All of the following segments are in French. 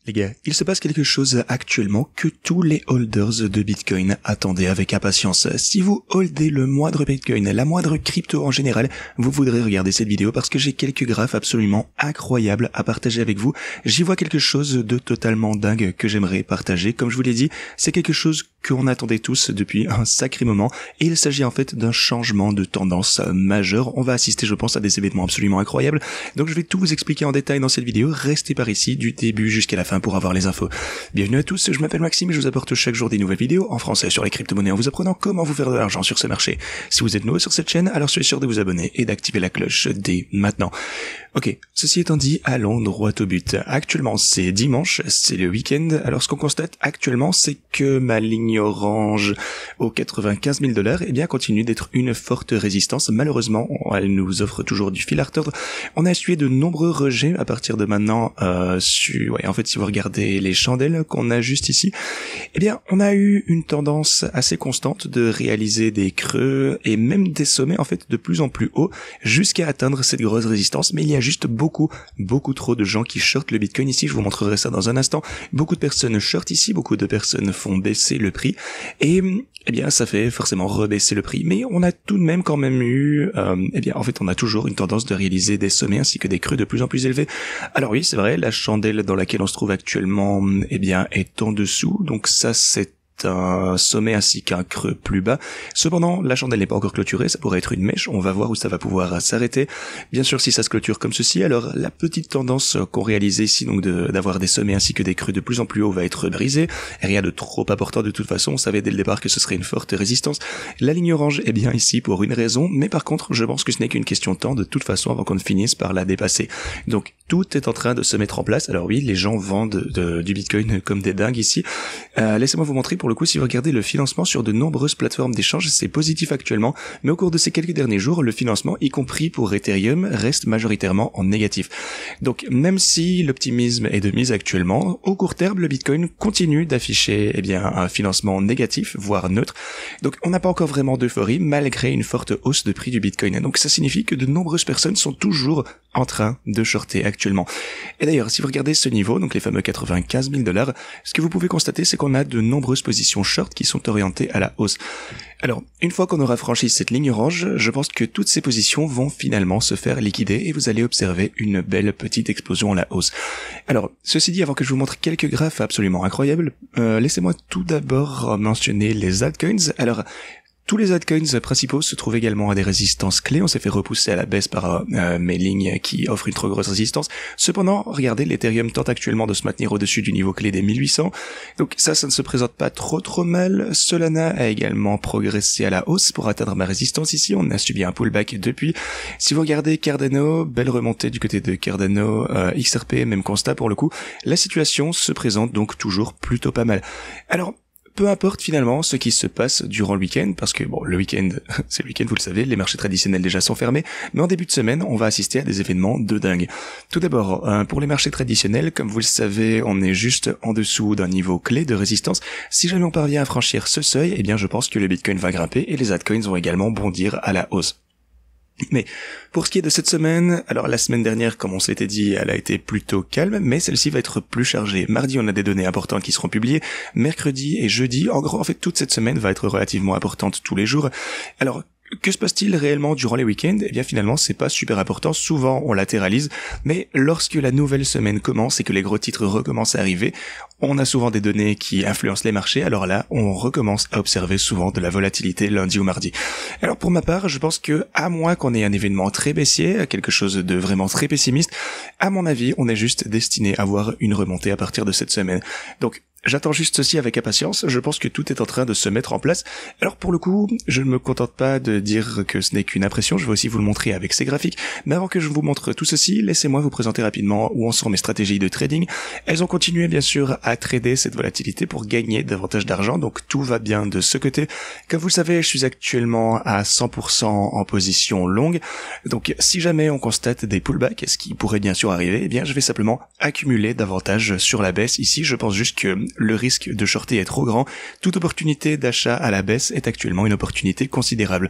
Les gars, il se passe quelque chose actuellement que tous les holders de Bitcoin attendaient avec impatience. Si vous holdez le moindre Bitcoin, la moindre crypto en général, vous voudrez regarder cette vidéo parce que j'ai quelques graphes absolument incroyables à partager avec vous. J'y vois quelque chose de totalement dingue que j'aimerais partager. Comme je vous l'ai dit, c'est quelque chose qu'on attendait tous depuis un sacré moment et il s'agit en fait d'un changement de tendance majeur. On va assister, je pense, à des événements absolument incroyables. Donc je vais tout vous expliquer en détail dans cette vidéo. Restez par ici du début jusqu'à la fin pour avoir les infos. Bienvenue à tous, je m'appelle Maxime et je vous apporte chaque jour des nouvelles vidéos en français sur les crypto-monnaies en vous apprenant comment vous faire de l'argent sur ce marché. Si vous êtes nouveau sur cette chaîne, alors soyez sûr de vous abonner et d'activer la cloche dès maintenant. Ok, ceci étant dit, allons droit au but. Actuellement, c'est dimanche, c'est le week-end. Alors ce qu'on constate actuellement, c'est que ma ligne orange aux 95 000 $, eh bien, continue d'être une forte résistance. Malheureusement, elle nous offre toujours du fil à retordre. On a essuyé de nombreux rejets à partir de maintenant. En fait, si vous regardez les chandelles qu'on a juste ici, eh bien, on a eu une tendance assez constante de réaliser des creux et même des sommets, en fait, de plus en plus hauts jusqu'à atteindre cette grosse résistance. Mais il y a juste beaucoup trop de gens qui shortent le Bitcoin ici. Je vous montrerai ça dans un instant. Beaucoup de personnes shortent ici, beaucoup de personnes font baisser le prix et eh bien, ça fait forcément rebaisser le prix. Mais on a tout de même quand même eu, on a toujours une tendance de réaliser des sommets ainsi que des creux de plus en plus élevés. Alors oui, c'est vrai, la chandelle dans laquelle on se trouve actuellement, eh bien, est en dessous. Donc ça, c'est un sommet ainsi qu'un creux plus bas. Cependant, la chandelle n'est pas encore clôturée, ça pourrait être une mèche, on va voir où ça va pouvoir s'arrêter. Bien sûr, si ça se clôture comme ceci, alors la petite tendance qu'on réalisait ici, donc d'avoir des sommets ainsi que des creux de plus en plus hauts va être brisée. Rien de trop important de toute façon, on savait dès le départ que ce serait une forte résistance. La ligne orange est bien ici pour une raison, mais par contre, je pense que ce n'est qu'une question de temps de toute façon avant qu'on ne finisse par la dépasser. Donc, tout est en train de se mettre en place. Alors oui, les gens vendent du Bitcoin comme des dingues ici. Laissez-moi vous montrer pour le coup, si vous regardez le financement sur de nombreuses plateformes d'échange, c'est positif actuellement, mais au cours de ces quelques derniers jours, le financement, y compris pour Ethereum, reste majoritairement en négatif. Donc, même si l'optimisme est de mise actuellement, au court terme, le Bitcoin continue d'afficher, un financement négatif, voire neutre. Donc, on n'a pas encore vraiment d'euphorie, malgré une forte hausse de prix du Bitcoin. Donc, ça signifie que de nombreuses personnes sont toujours en train de shorter actuellement. Et d'ailleurs, si vous regardez ce niveau, donc les fameux 95 000 $, ce que vous pouvez constater, c'est qu'on a de nombreuses positions short qui sont orientées à la hausse. Alors, une fois qu'on aura franchi cette ligne orange, je pense que toutes ces positions vont finalement se faire liquider et vous allez observer une belle petite explosion à la hausse. Alors, ceci dit, avant que je vous montre quelques graphes absolument incroyables, laissez-moi tout d'abord mentionner les altcoins. Alors, tous les altcoins principaux se trouvent également à des résistances clés. On s'est fait repousser à la baisse par mes lignes qui offrent une trop grosse résistance. Cependant, regardez, l'Ethereum tente actuellement de se maintenir au-dessus du niveau clé des 1800. Donc ça ne se présente pas trop mal. Solana a également progressé à la hausse pour atteindre ma résistance ici. On a subi un pullback depuis. Si vous regardez Cardano, belle remontée du côté de Cardano, XRP, même constat pour le coup. La situation se présente donc toujours plutôt pas mal. Alors, peu importe finalement ce qui se passe durant le week-end, parce que bon, le week-end, c'est le week-end, vous le savez, les marchés traditionnels déjà sont fermés, mais en début de semaine, on va assister à des événements de dingue. Tout d'abord, pour les marchés traditionnels, comme vous le savez, on est juste en dessous d'un niveau clé de résistance. Si jamais on parvient à franchir ce seuil, eh bien je pense que le Bitcoin va grimper et les altcoins vont également bondir à la hausse. Mais pour ce qui est de cette semaine, alors la semaine dernière, comme on se l'était dit, elle a été plutôt calme, mais celle-ci va être plus chargée. Mardi, on a des données importantes qui seront publiées. Mercredi et jeudi, en gros, en fait, toute cette semaine va être relativement importante tous les jours. Alors, que se passe-t-il réellement durant les week-ends ? Eh bien finalement c'est pas super important, souvent on latéralise, mais lorsque la nouvelle semaine commence et que les gros titres recommencent à arriver, on a souvent des données qui influencent les marchés, alors là on recommence à observer souvent de la volatilité lundi ou mardi. Alors pour ma part, je pense que à moins qu'on ait un événement très baissier, quelque chose de vraiment très pessimiste, à mon avis on est juste destiné à voir une remontée à partir de cette semaine. Donc j'attends juste ceci avec impatience, je pense que tout est en train de se mettre en place. Alors pour le coup, je ne me contente pas de dire que ce n'est qu'une impression, je vais aussi vous le montrer avec ces graphiques. Mais avant que je vous montre tout ceci, laissez-moi vous présenter rapidement où en sont mes stratégies de trading. Elles ont continué bien sûr à trader cette volatilité pour gagner davantage d'argent, donc tout va bien de ce côté. Comme vous le savez, je suis actuellement à 100% en position longue, donc si jamais on constate des pullbacks, ce qui pourrait bien sûr arriver, eh bien je vais simplement accumuler davantage sur la baisse. Ici, je pense juste que le risque de shorter est trop grand. Toute opportunité d'achat à la baisse est actuellement une opportunité considérable.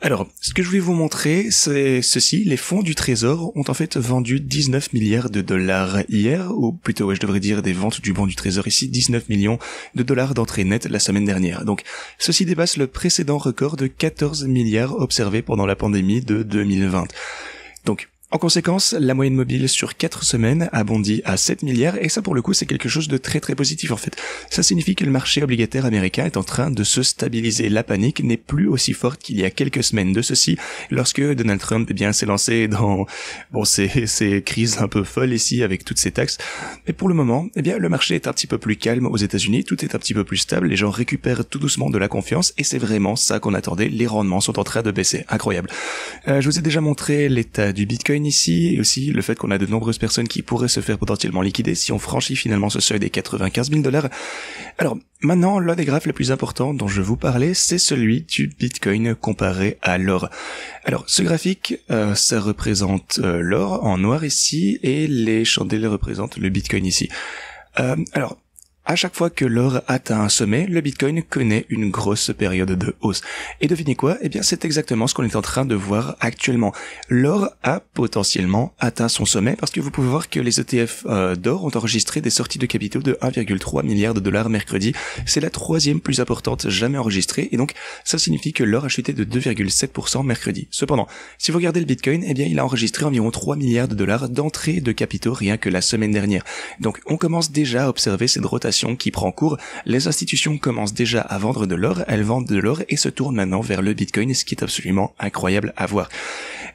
Alors, ce que je voulais vous montrer, c'est ceci. Les fonds du Trésor ont en fait vendu 19 milliards de dollars hier, ou plutôt, je devrais dire des ventes du bon du Trésor ici, 19 millions de dollars d'entrée nette la semaine dernière. Donc, ceci dépasse le précédent record de 14 milliards observé pendant la pandémie de 2020. Donc, en conséquence, la moyenne mobile sur 4 semaines a bondi à 7 milliards et ça pour le coup c'est quelque chose de très très positif en fait. Ça signifie que le marché obligataire américain est en train de se stabiliser. La panique n'est plus aussi forte qu'il y a quelques semaines de ceci lorsque Donald Trump s'est lancé dans ces crises un peu folles ici avec toutes ces taxes. Mais pour le moment, le marché est un petit peu plus calme aux États-Unis, tout est un petit peu plus stable, les gens récupèrent tout doucement de la confiance et c'est vraiment ça qu'on attendait. Les rendements sont en train de baisser, incroyable. Je vous ai déjà montré l'état du Bitcoin ici, et aussi le fait qu'on a de nombreuses personnes qui pourraient se faire potentiellement liquider si on franchit finalement ce seuil des 95 000 $. Alors, maintenant, l'un des graphes les plus importants dont je vous parlais, c'est celui du Bitcoin comparé à l'or. Alors, ce graphique, ça représente l'or en noir ici, et les chandelles représentent le Bitcoin ici. Alors, à chaque fois que l'or atteint un sommet, le Bitcoin connaît une grosse période de hausse. Et devinez quoi? C'est exactement ce qu'on est en train de voir actuellement. L'or a potentiellement atteint son sommet parce que vous pouvez voir que les ETF d'or ont enregistré des sorties de capitaux de 1,3 milliard de dollars mercredi. C'est la troisième plus importante jamais enregistrée et donc ça signifie que l'or a chuté de 2,7% mercredi. Cependant, si vous regardez le Bitcoin, il a enregistré environ 3 milliards de dollars d'entrée de capitaux rien que la semaine dernière. Donc on commence déjà à observer cette rotation qui prend cours. Les institutions commencent déjà à vendre de l'or, elles vendent de l'or et se tournent maintenant vers le Bitcoin, ce qui est absolument incroyable à voir.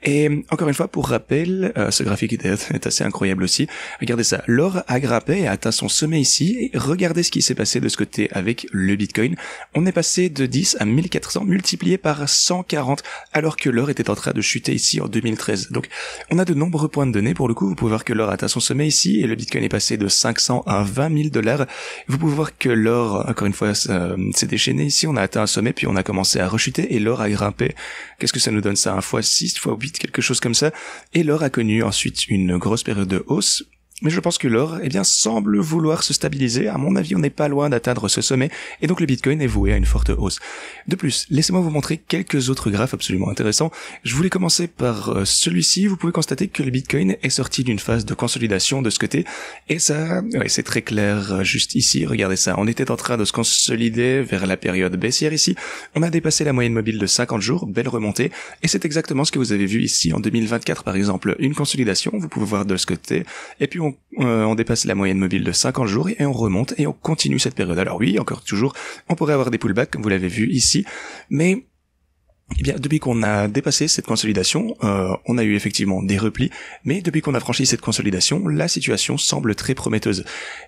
Et encore une fois, pour rappel, ce graphique est assez incroyable aussi. Regardez ça, l'or a grimpé et a atteint son sommet ici, et regardez ce qui s'est passé de ce côté avec le Bitcoin. On est passé de 10 à 1400 multiplié par 140, alors que l'or était en train de chuter ici en 2013. Donc, on a de nombreux points de données. Pour le coup, vous pouvez voir que l'or a atteint son sommet ici, et le Bitcoin est passé de 500 à 20 000 $. Vous pouvez voir que l'or, encore une fois, s'est déchaîné ici, on a atteint un sommet, puis on a commencé à rechuter, et l'or a grimpé. Qu'est-ce que ça nous donne ça? 1 x 6, x 8, quelque chose comme ça. Et l'or a connu ensuite une grosse période de hausse. Mais je pense que l'or, semble vouloir se stabiliser. À mon avis, on n'est pas loin d'atteindre ce sommet. Et donc le Bitcoin est voué à une forte hausse. De plus, laissez-moi vous montrer quelques autres graphes absolument intéressants. Je voulais commencer par celui-ci. Vous pouvez constater que le Bitcoin est sorti d'une phase de consolidation de ce côté. Et ça, c'est très clair juste ici. Regardez ça. On était en train de se consolider vers la période baissière ici. On a dépassé la moyenne mobile de 50 jours. Belle remontée. Et c'est exactement ce que vous avez vu ici en 2024, par exemple. Une consolidation. Vous pouvez voir de ce côté. Et puis on dépasse la moyenne mobile de 50 jours et on remonte et on continue cette période. Alors oui, encore toujours, on pourrait avoir des pullbacks comme vous l'avez vu ici, mais depuis qu'on a dépassé cette consolidation, on a eu effectivement des replis, mais depuis qu'on a franchi cette consolidation, la situation semble très prometteuse.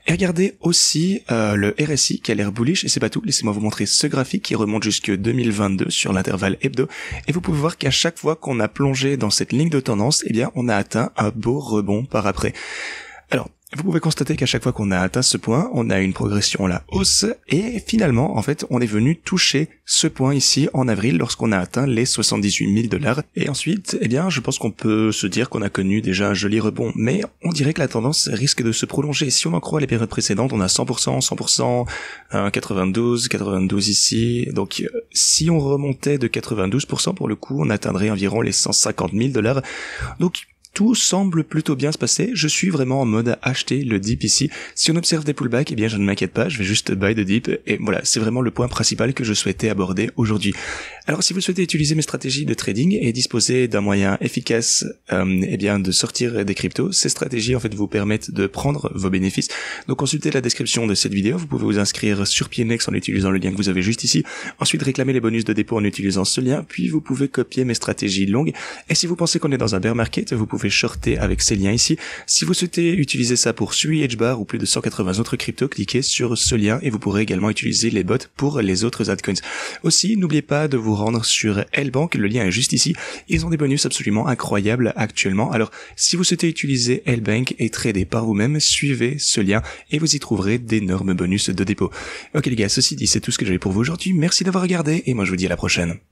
Et regardez aussi le RSI qui a l'air bullish, et c'est pas tout, laissez-moi vous montrer ce graphique qui remonte jusque 2022 sur l'intervalle hebdo, et vous pouvez voir qu'à chaque fois qu'on a plongé dans cette ligne de tendance, on a atteint un beau rebond par après. Alors, vous pouvez constater qu'à chaque fois qu'on a atteint ce point, on a une progression à la hausse, et finalement, en fait, on est venu toucher ce point ici en avril lorsqu'on a atteint les 78 000 $. Et ensuite, je pense qu'on peut se dire qu'on a connu déjà un joli rebond, mais on dirait que la tendance risque de se prolonger. Si on en croit les périodes précédentes, on a 100%, 92 ici, donc si on remontait de 92%, pour le coup, on atteindrait environ les 150 000 $. Donc, tout semble plutôt bien se passer. Je suis vraiment en mode à acheter le dip ici. Si on observe des pullbacks, je ne m'inquiète pas, je vais juste buy the dip. Et voilà, c'est vraiment le point principal que je souhaitais aborder aujourd'hui. Alors si vous souhaitez utiliser mes stratégies de trading et disposer d'un moyen efficace de sortir des cryptos, ces stratégies en fait vous permettent de prendre vos bénéfices. Donc consultez la description de cette vidéo, vous pouvez vous inscrire sur PNX en utilisant le lien que vous avez juste ici. Ensuite réclamer les bonus de dépôt en utilisant ce lien, puis vous pouvez copier mes stratégies longues. Et si vous pensez qu'on est dans un bear market, vous pouvez shorter avec ces liens ici. Si vous souhaitez utiliser ça pour Sui, HBAR ou plus de 180 autres cryptos, cliquez sur ce lien et vous pourrez également utiliser les bots pour les autres altcoins. Aussi, n'oubliez pas de vous rendre sur L-Bank, le lien est juste ici. Ils ont des bonus absolument incroyables actuellement. Alors, si vous souhaitez utiliser L-Bank et trader par vous-même, suivez ce lien et vous y trouverez d'énormes bonus de dépôt. Ok les gars, ceci dit, c'est tout ce que j'avais pour vous aujourd'hui. Merci d'avoir regardé et moi je vous dis à la prochaine.